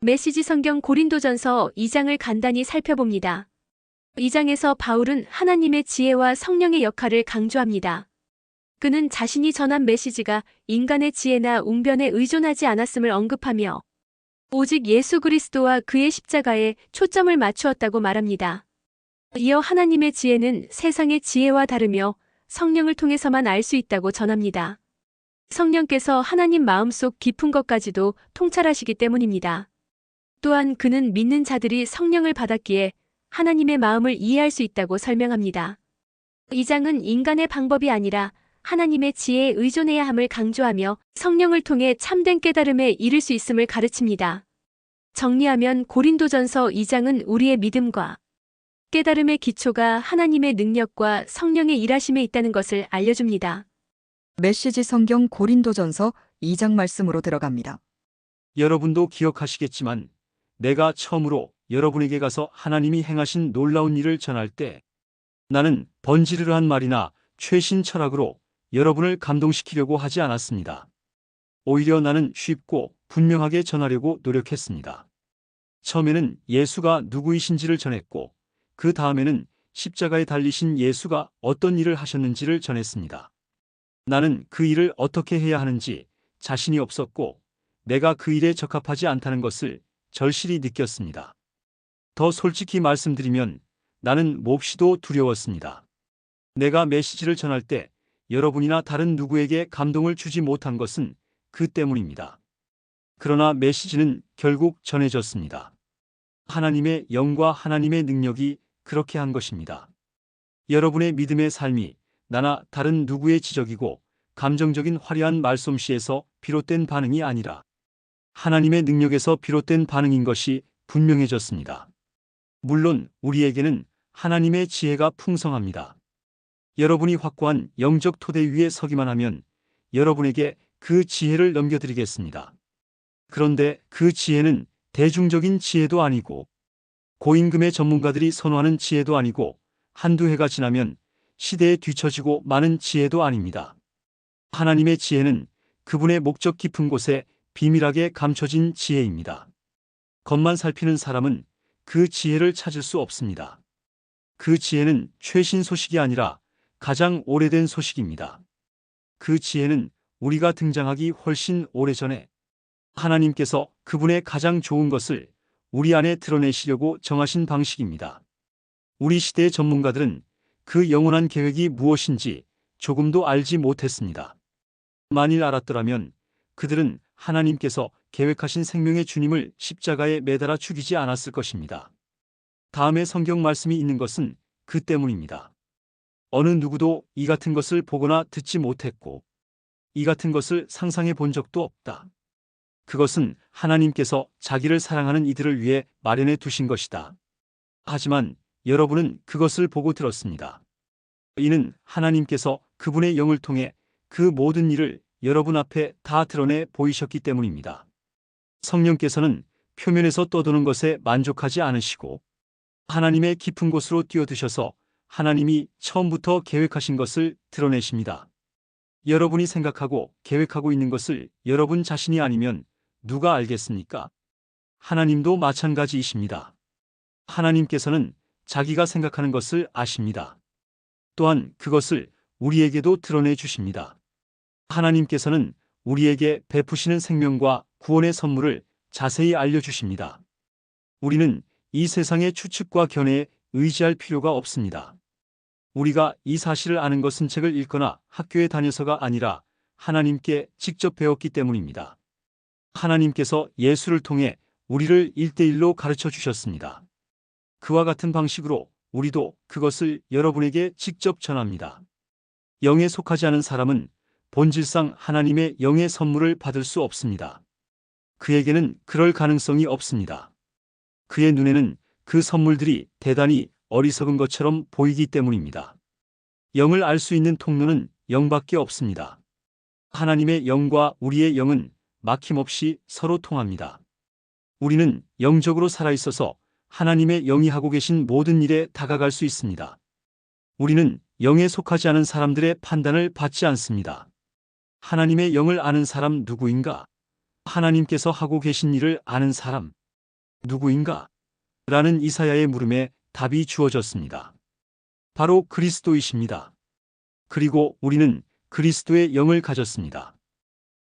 메시지 성경 고린도전서 2장을 간단히 살펴봅니다. 2장에서 바울은 하나님의 지혜와 성령의 역할을 강조합니다. 그는 자신이 전한 메시지가 인간의 지혜나 웅변에 의존하지 않았음을 언급하며 오직 예수 그리스도와 그의 십자가에 초점을 맞추었다고 말합니다. 이어 하나님의 지혜는 세상의 지혜와 다르며 성령을 통해서만 알 수 있다고 전합니다. 성령께서 하나님 마음속 깊은 것까지도 통찰하시기 때문입니다. 또한 그는 믿는 자들이 성령을 받았기에 하나님의 마음을 이해할 수 있다고 설명합니다. 이 장은 인간의 방법이 아니라 하나님의 지혜에 의존해야 함을 강조하며 성령을 통해 참된 깨달음에 이를 수 있음을 가르칩니다. 정리하면 고린도전서 2장은 우리의 믿음과 깨달음의 기초가 하나님의 능력과 성령의 일하심에 있다는 것을 알려줍니다. 메시지 성경 고린도전서 2장 말씀으로 들어갑니다. 여러분도 기억하시겠지만 내가 처음으로 여러분에게 가서 하나님이 행하신 놀라운 일을 전할 때 나는 번지르르한 말이나 최신 철학으로 여러분을 감동시키려고 하지 않았습니다. 오히려 나는 쉽고 분명하게 전하려고 노력했습니다. 처음에는 예수가 누구이신지를 전했고 그 다음에는 십자가에 달리신 예수가 어떤 일을 하셨는지를 전했습니다. 나는 그 일을 어떻게 해야 하는지 자신이 없었고 내가 그 일에 적합하지 않다는 것을 절실히 느꼈습니다. 더 솔직히 말씀드리면 나는 몹시도 두려웠습니다. 내가 메시지를 전할 때 여러분이나 다른 누구에게 감동을 주지 못한 것은 그 때문입니다. 그러나 메시지는 결국 전해졌습니다. 하나님의 영과 하나님의 능력이 그렇게 한 것입니다. 여러분의 믿음의 삶이 나나 다른 누구의 지적이고 감정적인 화려한 말솜씨에서 비롯된 반응이 아니라 하나님의 능력에서 비롯된 반응인 것이 분명해졌습니다. 물론 우리에게는 하나님의 지혜가 풍성합니다. 여러분이 확고한 영적 토대 위에 서기만 하면 여러분에게 그 지혜를 넘겨드리겠습니다. 그런데 그 지혜는 대중적인 지혜도 아니고 고임금의 전문가들이 선호하는 지혜도 아니고 한두 해가 지나면 시대에 뒤처지고 마는 지혜도 아닙니다. 하나님의 지혜는 그분의 목적 깊은 곳에 비밀하게 감춰진 지혜입니다. 겉만 살피는 사람은 그 지혜를 찾을 수 없습니다. 그 지혜는 최신 소식이 아니라 가장 오래된 소식입니다. 그 지혜는 우리가 등장하기 훨씬 오래전에 하나님께서 그분의 가장 좋은 것을 우리 안에 드러내시려고 정하신 방식입니다. 우리 시대의 전문가들은 그 영원한 계획이 무엇인지 조금도 알지 못했습니다. 만일 알았더라면 그들은 하나님께서 계획하신 생명의 주님을 십자가에 매달아 죽이지 않았을 것입니다. 다음에 성경 말씀이 있는 것은 그 때문입니다. 어느 누구도 이 같은 것을 보거나 듣지 못했고 이 같은 것을 상상해 본 적도 없다. 그것은 하나님께서 자기를 사랑하는 이들을 위해 마련해 두신 것이다. 하지만 여러분은 그것을 보고 들었습니다. 이는 하나님께서 그분의 영을 통해 그 모든 일을 여러분 앞에 다 드러내 보이셨기 때문입니다. 성령께서는 표면에서 떠도는 것에 만족하지 않으시고 하나님의 깊은 곳으로 뛰어드셔서 하나님이 처음부터 계획하신 것을 드러내십니다. 여러분이 생각하고 계획하고 있는 것을 여러분 자신이 아니면 누가 알겠습니까? 하나님도 마찬가지이십니다. 하나님께서는 자기가 생각하는 것을 아십니다. 또한 그것을 우리에게도 드러내 주십니다. 하나님께서는 우리에게 베푸시는 생명과 구원의 선물을 자세히 알려주십니다. 우리는 이 세상의 추측과 견해에 의지할 필요가 없습니다. 우리가 이 사실을 아는 것은 책을 읽거나 학교에 다녀서가 아니라 하나님께 직접 배웠기 때문입니다. 하나님께서 예수를 통해 우리를 1대1로 가르쳐 주셨습니다. 그와 같은 방식으로 우리도 그것을 여러분에게 직접 전합니다. 영에 속하지 않은 사람은 본질상 하나님의 영의 선물을 받을 수 없습니다. 그에게는 그럴 가능성이 없습니다. 그의 눈에는 그 선물들이 대단히 어리석은 것처럼 보이기 때문입니다. 영을 알 수 있는 통로는 영밖에 없습니다. 하나님의 영과 우리의 영은 막힘없이 서로 통합니다. 우리는 영적으로 살아있어서 하나님의 영이 하고 계신 모든 일에 다가갈 수 있습니다. 우리는 영에 속하지 않은 사람들의 판단을 받지 않습니다. 하나님의 영을 아는 사람 누구인가? 하나님께서 하고 계신 일을 아는 사람, 누구인가? 라는 이사야의 물음에 답이 주어졌습니다. 바로 그리스도이십니다. 그리고 우리는 그리스도의 영을 가졌습니다.